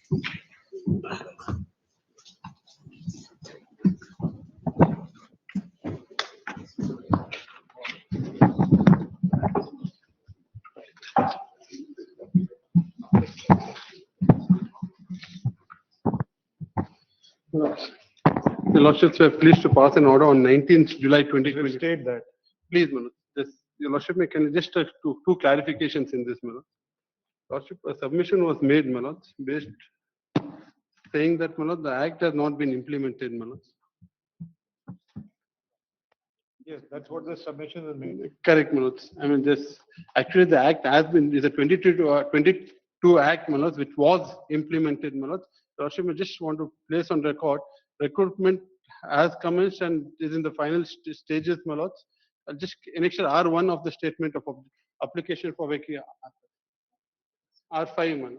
The Lordships were pleased to pass an order on 19th July 2020. State that. Please, Manoj, this, Your Lordship, can you just two clarifications in this, Manoj? Lordship, a submission was made, Manoj, based saying that, Manoj, the act has not been implemented, Manoj. Yes, that's what the submission is made. Correct, Manoj. I mean, this actually the act has been is a 22 act, Manoj, which was implemented, Manoj. Lordship, I just want to place on record recruitment has commenced and is in the final stages, Manoj. I'll just annexure R1 of the statement of application for vacancy. R5, Manoj.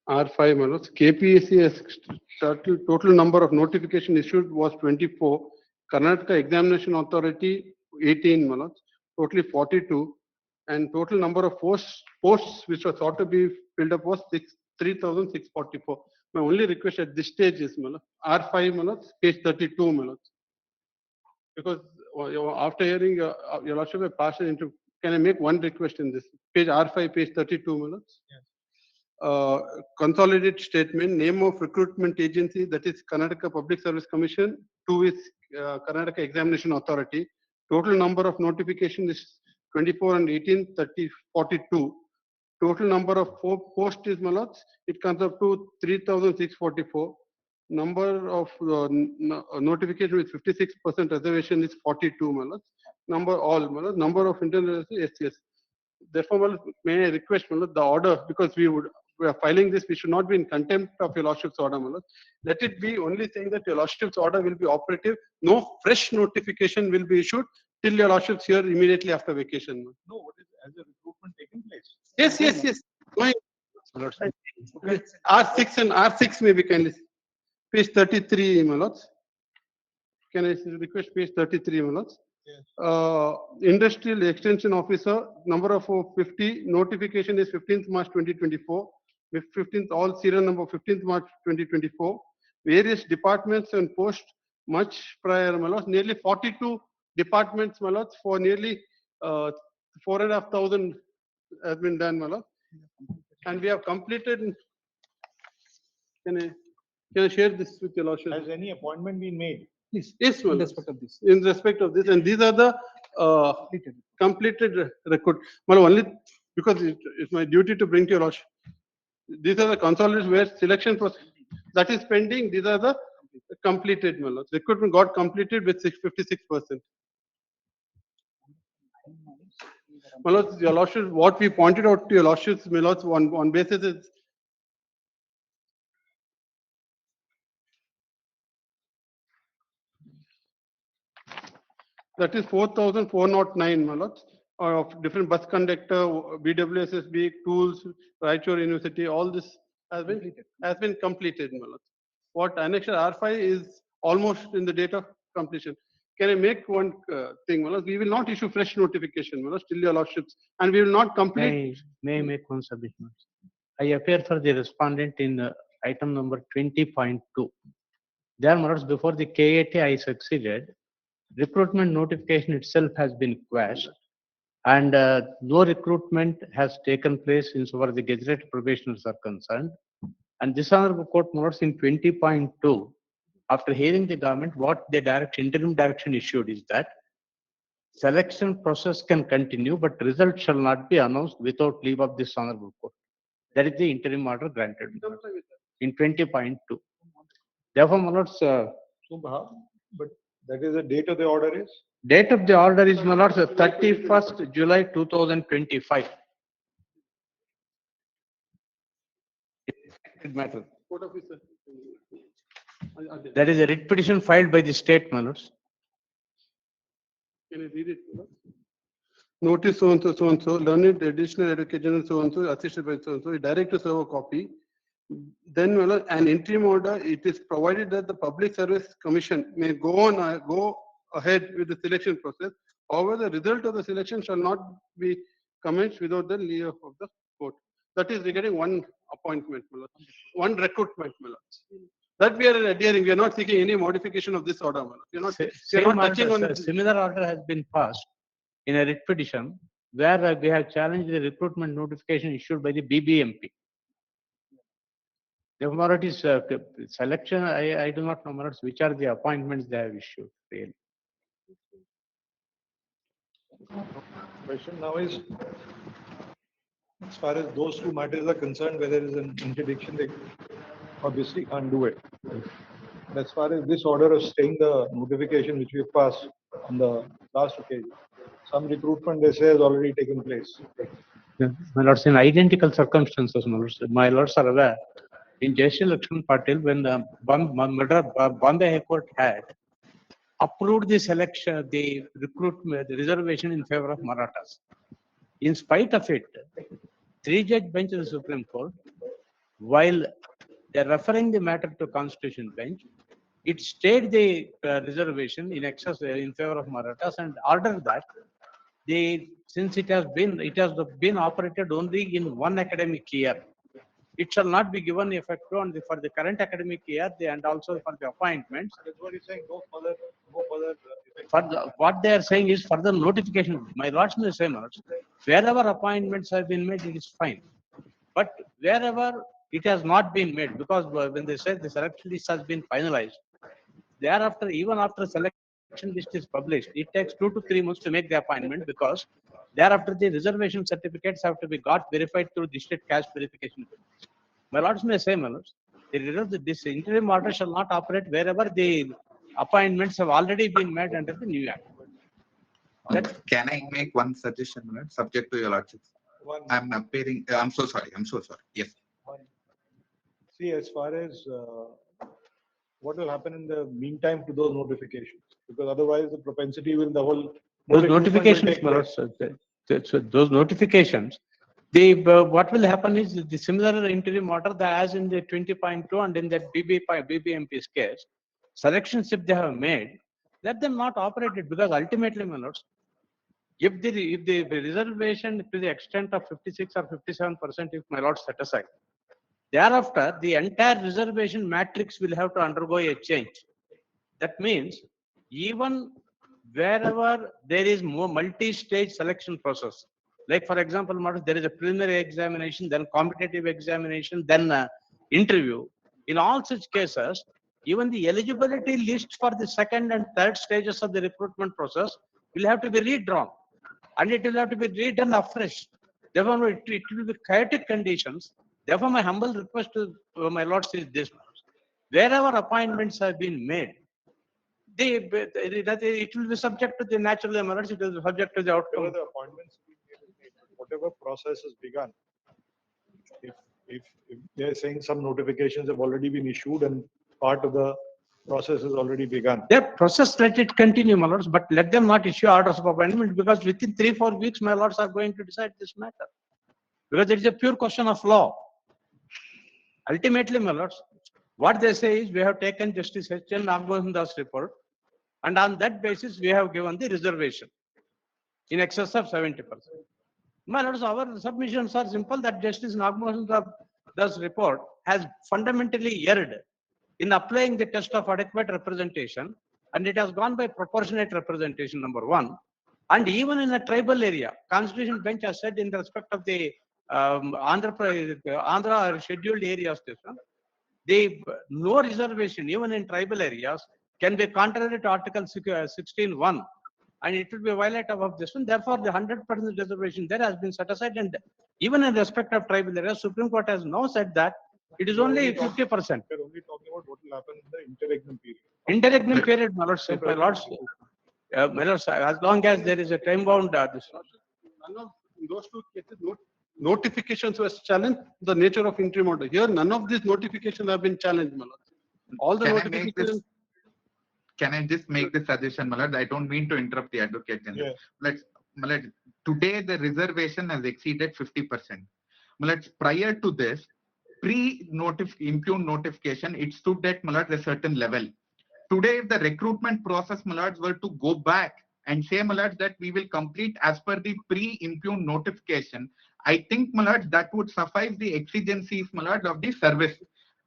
R5, Manoj. KPSC has total number of notification issued was 24. Karnataka Examination Authority 18, Manoj. Totally 42. And total number of posts which were thought to be filled up was 3,644. My only request at this stage is, Manoj, R5, Manoj, page 32, Manoj. Because after hearing your Lordship, I pass it into. Can I make one request in this page R5, page 32, Manoj? Yes. Consolidated statement, name of recruitment agency, that is Karnataka Public Service Commission, 2 is Karnataka Examination Authority. Total number of notification is 24 and 18, 30, 42. Total number of posts is, Manoj, it comes up to 3,644. Number of notification with 56% reservation is 42, Manoj. Number of internal, yes. Therefore, Manoj, may I request, Manoj, the order, because we are filing this, we should not be in contempt of your Lordship's order, Manoj. Let it be only saying that your Lordship's order will be operative. No fresh notification will be issued till your Lordship's here immediately after vacation, Manoj. No, what is as a recruitment taking place? Yes. R6 and R6 maybe kindly. Page 33, Manoj. Can I request page 33, Manoj? Yes. Industrial Extension Officer, number of 50, notification is 15th March 2024. With 15th, all serial number 15th March 2024. Various departments and posts much prior, Manoj. Nearly 42 departments, Manoj, for nearly 4,500 has been done, Manoj. And we have completed. Can I share this with your Lordship? Has any appointment been made? Yes, in Manoj. respect of this. In respect of this, and these are the completed record. Well, only because it's my duty to bring to your Lordship. These are the consolidated where selection process that is pending. These are the completed, my Lord. Recruitment got completed with 56%. My Lord, your Lordship, what we pointed out to your Lordships, my Lord, on basis is. That is 4,409, my Lord, of different bus conductor, BWSSB, tools, Raichur University, all this has been completed, my Lord. What annexure R5 is almost in the date of completion. Can I make one thing, my Lord? We will not issue fresh notification, my Lord, till your Lordships, and we will not complete. May I make one submission? I appear for the respondent in item number 20.2. There, my lords, before the KAT I succeeded, recruitment notification itself has been quashed, and no recruitment has taken place insofar as the gazetted probationers are concerned. And this honorable court, my lords, in 20.2, after hearing the government, what the interim direction issued is that selection process can continue, but results shall not be announced without leave of this honorable court. That is the interim order granted in 20.2. Therefore, my lords, But that is the date of the order is? date of the order is, my lords, 31st July 2025. Matter. Court officer. That is a writ petition filed by the state, my lords. Can I read it? notice so and so, learned additional advocate general so and so, assisted by so and so, direct to serve a copy. Then an interim order, it is provided that the Public Service Commission may go ahead with the selection process. However, the result of the selection shall not be commenced without the leave of the court. That is regarding one appointment, my lord. One recruitment, my lord. That we are adhering. We are not seeking any modification of this order, my lord. We are not, Same touching order, on. similar order has been passed in a writ petition where we have challenged the recruitment notification issued by the BBMP. The authorities selection, I do not know my lords, which are the appointments they have issued really. Question now is, as far as those two matters are concerned, where there is an interdiction, they obviously can't do it. But as far as this order of staying the notification which we passed on the last occasion, some recruitment they say has already taken place. My lords, in identical circumstances, my lords are aware. In Jayashree Lakshman Patil, when the Bombay High Court had approved the selection, the recruitment, the reservation in favor of Marathas. In spite of it, 3-judge bench of the Supreme Court, while they're referring the matter to Constitution bench, it stayed the reservation in excess in favor of Marathas and ordered that since it has been operated only in one academic year, it shall not be given effect for the current academic year and also for the appointments. That's what he's saying. No further. What they are saying is further notification. My lords may say, wherever appointments have been made, it is fine. But wherever it has not been made, because when they say the selection list has been finalized, thereafter, even after selection list is published, it takes 2 to 3 months to make the appointment because thereafter the reservation certificates have to be got verified through district caste verification. My lords may say, my lords, this interim order shall not operate wherever the appointments have already been made under the new act. Can I make one suggestion, subject to your lordship? I'm appearing. I'm so sorry. Yes. See, as far as what will happen in the meantime to those notifications, because otherwise the propensity will the whole those notifications, my lords, so those notifications. What will happen is the similar interim order as in the 20.2 and in that BBMP's case, selections if they have made, let them not operate it because ultimately, my lords, if the reservation to the extent of 56 or 57%, if my lords set aside, thereafter the entire reservation matrix will have to undergo a change. That means even wherever there is more multi-stage selection process, like for example, there is a preliminary examination, then competitive examination, then interview. In all such cases, even the eligibility list for the second and third stages of the recruitment process will have to be redrawn, and it will have to be redone afresh. Therefore, it will be chaotic conditions. Therefore, my humble request to my lords is this: wherever appointments have been made, it will be subject to the natural emergency, it will be subject to the outcome. Whatever the appointments whatever process has begun, if they are saying some notifications have already been issued and part of the process has already begun. Their process, let it continue, my lords, but let them not issue orders of appointment because within 3-4 weeks, my lords are going to decide this matter. Because it is a pure question of law. Ultimately, my lords, what they say is we have taken Justice H.N. Nagmohandas report, and on that basis, we have given the reservation in excess of 70%. My lords, our submissions are simple that Justice Nagmohandas report has fundamentally erred in applying the test of adequate representation, and it has gone by proportionate representation, number one. And even in a tribal area, Constitution bench has said in respect of the Andhra scheduled areas, no reservation, even in tribal areas, can be contrary to Article 16(1), and it will be violative of this one. Therefore, the 100% reservation there has been set aside, and even in respect of tribal areas, Supreme Court has now said that it is only 50%. We're only talking about what will happen in the interregnum period. Interregnum period, my lords, as long as there is a time bound, this one. None of those two cases, notifications was challenged, the nature of interim order. Here, none of these notifications have been challenged, my lord. All the notifications. Can I just make this suggestion, my lord? I don't mean to interrupt the advocate general. Yeah. My lord, Today, the reservation has exceeded 50%. Malad, prior to this, impune notification, it stood at Malad, a certain level. Today, if the recruitment process, Malads, were to go back and say, Malads, that we will complete as per the pre-impune notification, I think, Malads, that would suffice the exigencies, Malads, of the service.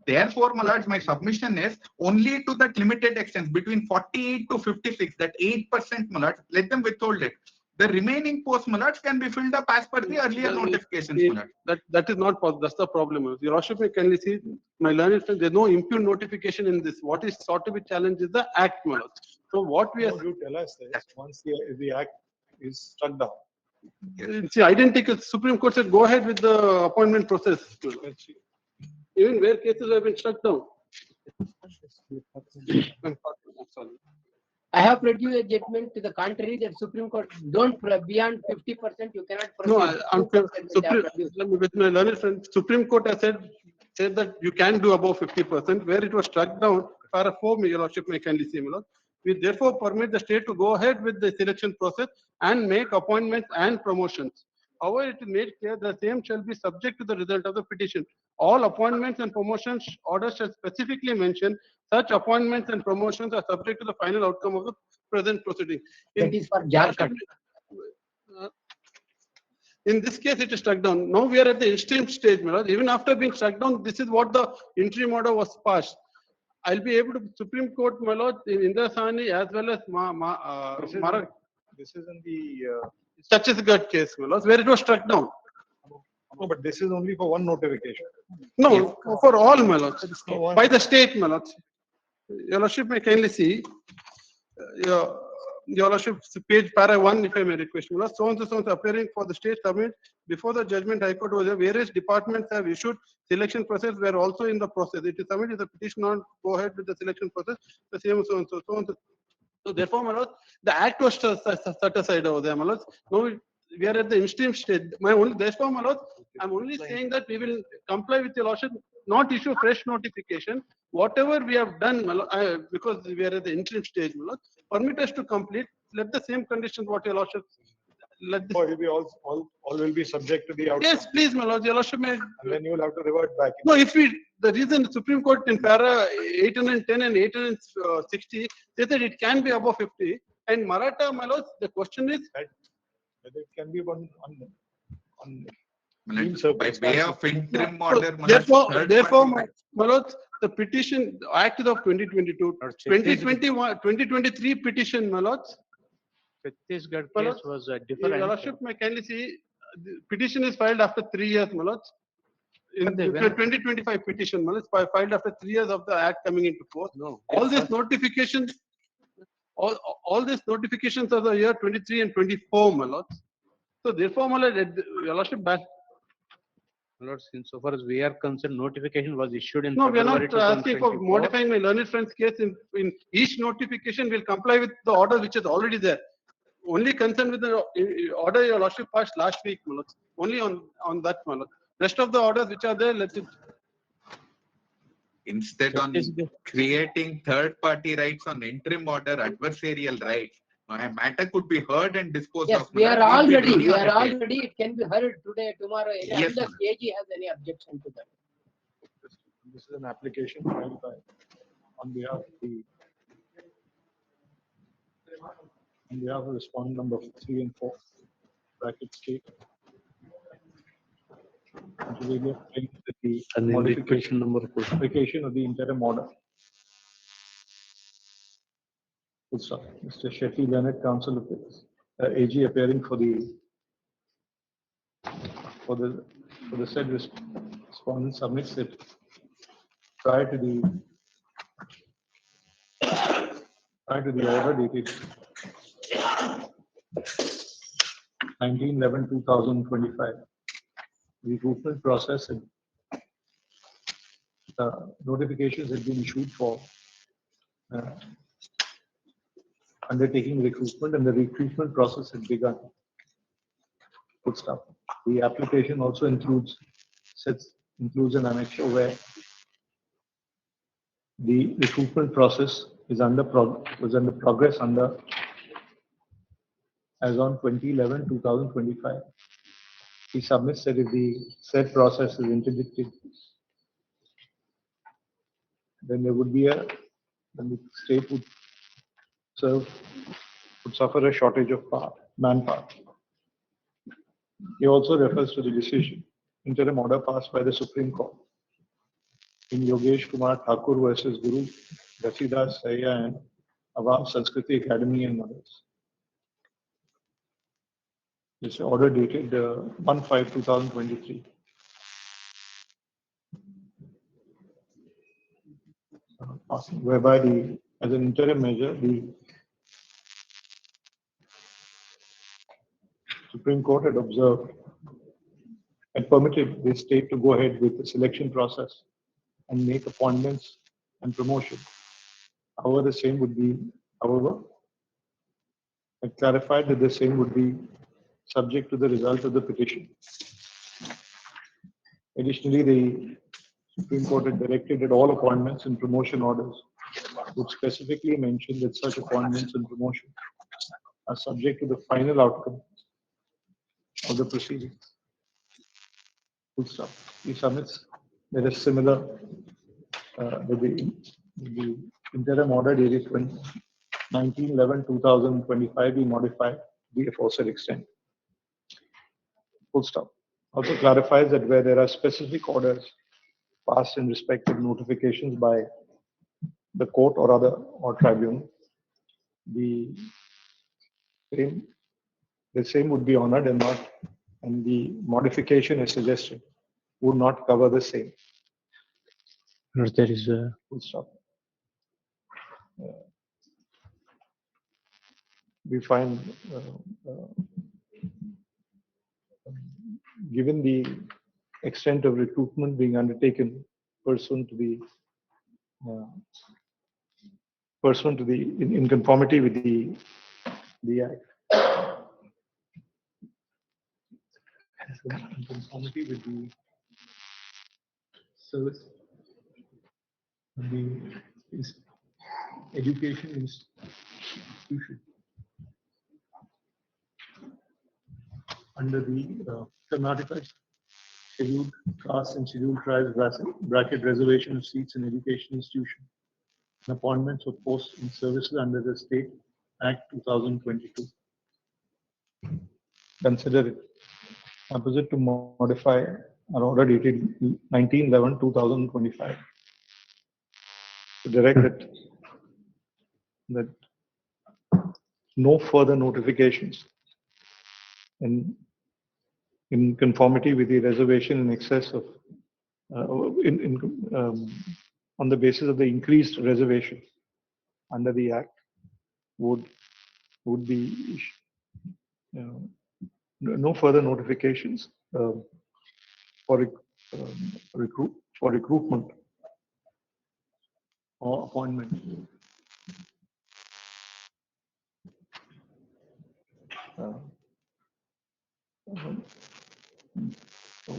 Therefore, Malads, my submission is only to that limited extent between 48 to 56, that 8%, Malads, let them withhold it. The remaining post, Malads, can be filled up as per the earlier notifications, Malads. That is not possible. That's the problem. Your Lordship may kindly see, my learned friend, there's no impune notification in this. What is sought to be challenged is the act, my lord. So what we are. You tell us this once the act is struck down. See, identical. Supreme Court said go ahead with the appointment process. Even where cases have been struck down. I'm sorry. I have produced a judgment to the contrary that Supreme Court don't beyond 50% you cannot No, proceed. with my learned friend, Supreme Court has said that you can do above 50%. Where it was struck down, para 4, your lordship may kindly see, my lord. We therefore permit the state to go ahead with the selection process and make appointments and promotions. However, it is made clear the same shall be subject to the result of the petition. All appointments and promotions orders shall specifically mention such appointments and promotions are subject to the final outcome of the present proceeding. That is for Jharkhand. In this case, it is struck down. Now we are at the interim stage, my lord. Even after being struck down, this is what the interim order was passed. I'll be able to Supreme Court, my lord, in Indrasani as well as Marak. This is in the Chhattisgarh case, my lord, where it was struck down. no, but this is only for one notification. No, for all, my lord. By the state, my lord. Your lordship may kindly see. Your lordship, page para 1, if I may request, my lord. So and so appearing for the state submit before the judgment High Court was there. Various departments have issued selection process. Were also in the process. It is submitted the petition on go ahead with the selection process. The same so and so on. So therefore, my lord, the act was set aside over there, my lord. Now we are at the interim stage. Therefore, my lord, I'm only saying that we will comply with your lordship, not issue fresh notification. Whatever we have done, my lord, because we are at the interim stage, my lord, permit us to complete. Let the same conditions what your lordship. Let this. Or it will be all will be subject to the outcome. Yes, please, my lord. Your lordship may. And then you will have to revert back. No, if we the reason the Supreme Court in para 810 and 860 says that it can be above 50, and Maratha, my lord, the question is Whether it can be on By way of interim order, therefore, my lord, the petition Act of 2022, 2021, 2023 petition, my lord. Chhattisgarh My case lord, was Your different. lordship may kindly see, the petition is filed after 3 years, my lord. In But they 2025 petition, my lord, filed after 3 years of the act coming into force. No. All these notifications, all these notifications of the year 23 and 24, my lord. So therefore, my lord, your lordship, Lord, so far as we are concerned, notification was issued in no, we are February not asking for 2024. modifying my learned friend's case. In each notification, will comply with the order which is already there. Only concerned with the order your lordship passed last week, my lord. Only on that, my lord. Rest of the orders which are there, let it. Instead on creating third-party rights on interim order, adversarial rights, a matter could be heard and disposed Yes, of. we are We'll all be ready. ready We on are the all day. ready. It can be heard today, tomorrow, Yes, unless AG has any objection to that. This is an application filed by on behalf of respondent number 3 and 4, bracket state. The Modification number modification of the interim order. Good stuff. Mr. Shetty Leonard, Counsel of AG appearing for the said respondent submits it prior to the order dated 19/11/2025. The recruitment process and notifications had been issued for undertaking recruitment, and the recruitment process had begun. Good stuff. The application also includes an annexure where the recruitment process is under progress as on 2011-2025. He submits that if the said process is interdicted, then there would be then the state would suffer a shortage of manpower. He also refers to the decision, interim order passed by the Supreme Court in Yogesh Kumar Thakur versus Guru Rasidas Sayya and Awam Sanskriti Academy and others. This order dated 1/5/2023. Whereby as an interim measure, the Supreme Court had observed and permitted the state to go ahead with the selection process and make appointments and promotion. However, the same would be, it clarified that the same would be subject to the result of the petition. Additionally, the Supreme Court had directed that all appointments and promotion orders would specifically mention that such appointments and promotion are subject to the final outcome of the proceedings. Full stop. He submits that is similar, the interim order dated 19/11/2025 be modified to the aforesaid extent. Full stop. Also clarifies that where there are specific orders passed in respective notifications by the court or tribunal, the same would be honored and the modification as suggested would not cover the same. There is a Full stop. We find, given the extent of recruitment being undertaken pursuant to the in conformity with the Act. In conformity with the service of the education institution under the Karnataka Scheduled Caste and Scheduled Tribes bracket reservation of seats in education institution and appointments of posts in services under the State Act 2022. Consider it opposite to modify an order dated 19/11/2025 to direct that no further notifications in conformity with the reservation in excess of on the basis of the increased reservation under the Act would be no further notifications for recruitment or appointment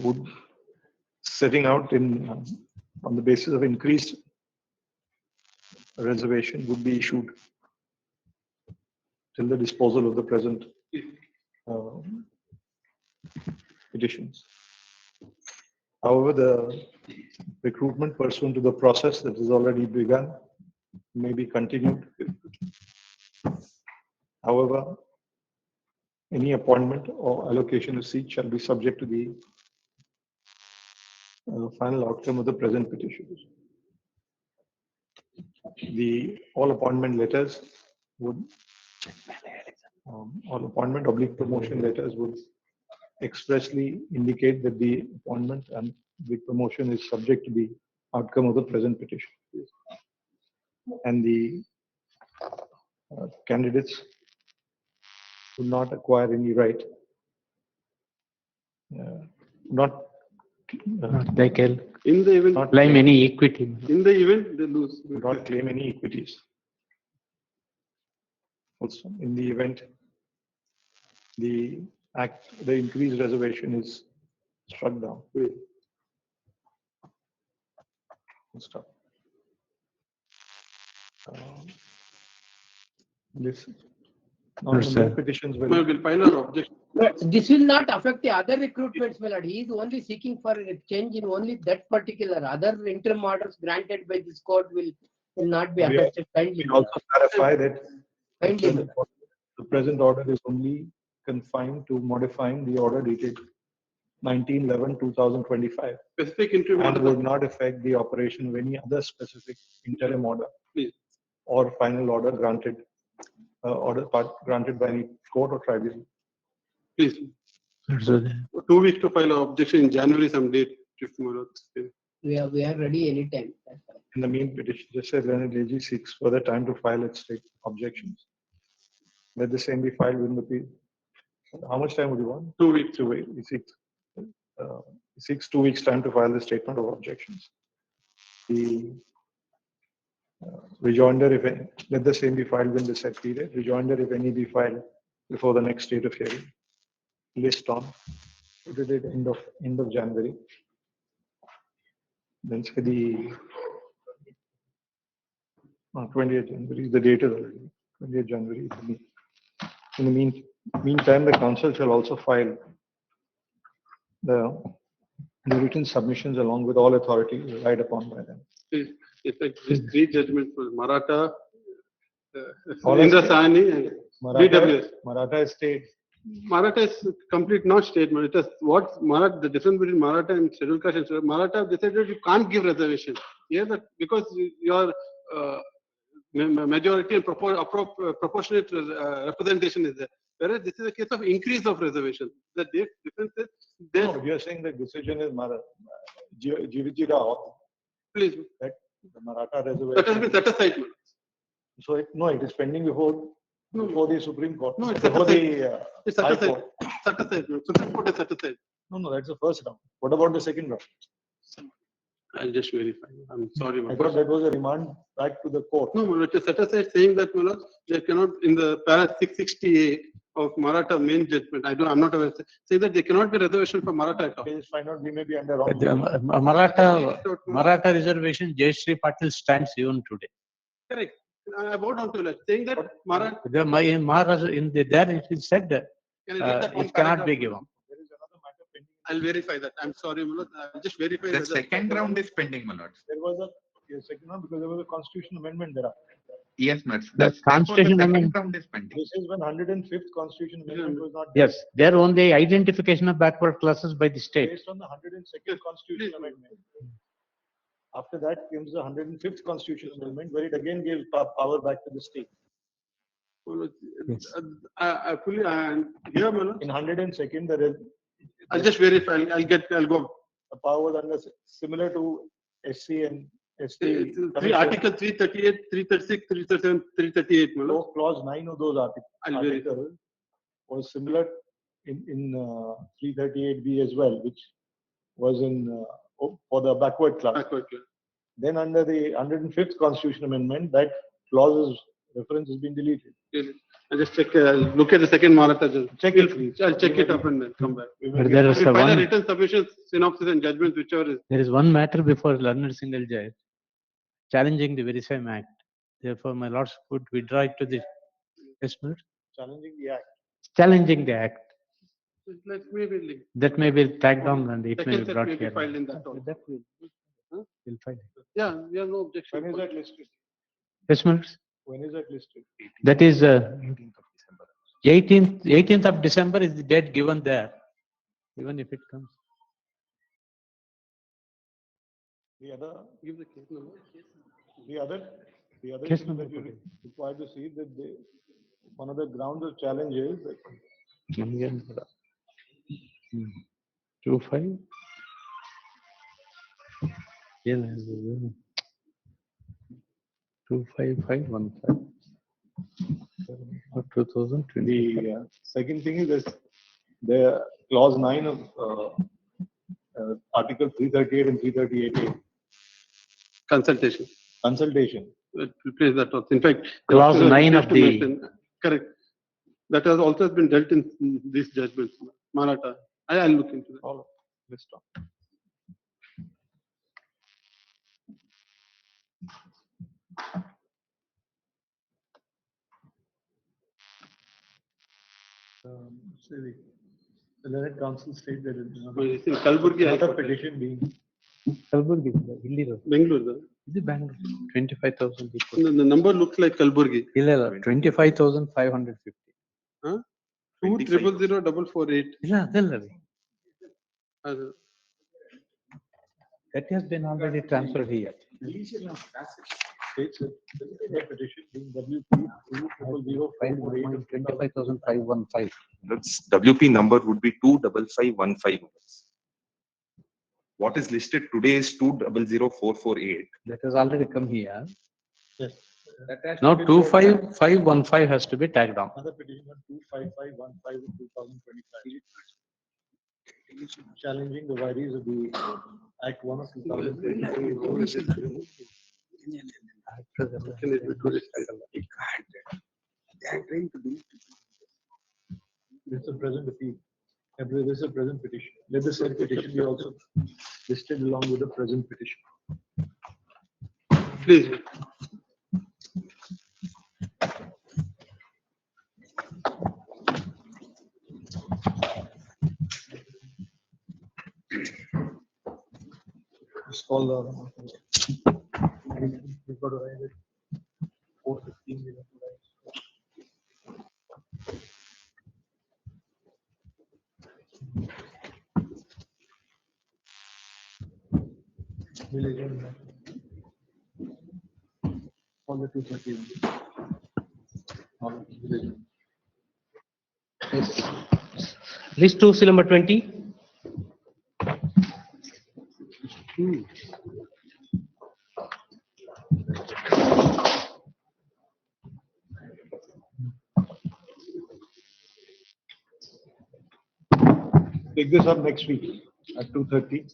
would setting out on the basis of increased reservation would be issued till the disposal of the present petitions. However, the recruitment pursuant to the process that has already begun may be continued. However, any appointment or allocation of seats shall be subject to the final outcome of the present petitions. All appointment letters would, all appointment / promotion letters would expressly indicate that the appointment and the promotion is subject to the outcome of the present petition. And the candidates would not acquire any right, they can In the event, not claim any equity. in the event they lose. not claim any equities. Also, in the event the increased reservation is struck down. Stop. This On Yes, the sir. main petitions, Well, will we'll file our objection. But this will not affect the other recruitments, my lord. He is only seeking for a change in only that particular. Other interim orders granted by this court will not be We are- affected kindly. we my lord. also clarify that Kindly, my lord. the present order is only confined to modifying the order dated 19/11/2025 Specific interim and order. would not affect the operation of any other specific interim order Please. or final order granted, granted by any court or tribunal. Please. So the- 2 weeks to file our objection in January, some date. If tomorrow. We are ready anytime. That's all. In the main petition, just said Leonard AG seeks further time to file its state objections. Let the same be filed within the period. How much time would you want? 2 weeks. 2 weeks. He seeks 2 weeks time to file the statement of objections. The rejoinder, if any, let the same be filed within the said period. Rejoinder, if any, be filed before the next date of hearing. List on, put it at end of January. Then say the 20th January, the date is already 20th January. In the meantime, the council shall also file the written submissions along with all authorities relied upon by them. Please. In fact, these 3 judgments for Maratha, All Indra are- Sahani and BWS. Maratha state. Maratha is complete not statement. It is what Maratha, the difference between Maratha and scheduled caste and Maratha decided you can't give reservation. Yeah, that because your majority and proportionate representation is there. Whereas this is a case of increase of reservation. The difference is there. No, you're saying the decision is GVG Rao, Please, that the Maratha that has been reservation. set aside. So it is pending before the Supreme Court. No, it's Before set the It's set High aside. Court. Set aside. Supreme Court is set aside. No, that's the first round. What about the second round? I'll just verify. I'm sorry. I Manoj. thought that was a remand back to the court. No, Manoj, it is set aside saying that Manoj, they cannot in the para 660A of Maratha main judgment. I'm not aware. Say that there cannot be reservation for Maratha at all. Okay, just find out, we may be under wrong. Maratha reservation, Jayashree Patil stands even today. Correct. I vote on to that, saying that Maratha. In Maharashtra, there it is said that Can I read that one it cannot paragraph? be given. There is another matter pending. I'll verify that. I'm sorry, Manoj. I'll just verify The that. second round is pending, my lords. There was a second round because there was a constitutional amendment there. Yes, my lords. The Therefore, the constitution second amendment- round is pending. This is when 105th constitutional amendment was not. Yes, there only identification of backward classes by the state. Based on the 102nd constitutional amendment. After that comes the 105th constitutional amendment, where it again gave power back to the state. Manoj, Yes. I fully, here, Manoj. In 102nd, I'll just verify. I'll go. the power was under similar to SC and ST. Article 338, 336, 337, 338, Manoj. So clause 9 of those I'll verify. articles was similar in 338B as well, which was for the backward class. Backward. Then under the 105th constitutional amendment, that clause's reference has been deleted. I'll just check, look at the second Maratha. Check it, please. I'll check it up and then come back. We But will there get- is We'll a file a one, written submissions, synopsis and judgments, whichever is. there is one matter before learned single judge challenging the very same act. Therefore, my lords would withdraw it to the listener, challenging the act. challenging the act. Let maybe link. That may be tagged on and it may Second be set brought may be here. filed in that also. That will, Huh? we'll file. Yeah, we have no objection. When is that listed? Yes, members. When is that listed? That is 18th of December is the date given there, even if it comes. The other, Give the case number. the other Case thing number that you put it. required to see that one of the grounds of challenge is that 25. Yeah, 25515. 2020. the second thing is that the clause 9 of Article 338 and 338A, Consultation. consultation. Please that also. In fact. Clause also 9 just of to the- mention, correct. That has also been dealt in these judgments, Maratha. I'll look into that. All list on. So the Senate Council state that It's in Kalburgi High another Court. petition being Kalburgi, ಇಲ್ಲಿರೋದು. Bengaluru. ಇದು Bangalore 25,000 people. The number looks like Kalburgi. ಇಲ್ಲ ಇಲ್ಲ 25,550. 2000448. ಇಲ್ಲ ಅದಲ್ಲ ರೀ. ಅದು That has been already transferred here. states that petition being WP 25,515. That's WP number would be 25515. What is listed today is 200,448. That has already come here. Yes. Now 25515 has to be tagged on. Another petition on 25515 in 2025. Challenging the vagaries of the Act 1 of 2023. This is a present appeal. This is a present petition. Let the said petition be also listed along with the present petition. please. It's called we've got to write it 4:15 minutes. All the 2:31. Yes. List to seal number 20. Take this up next week at 2:30.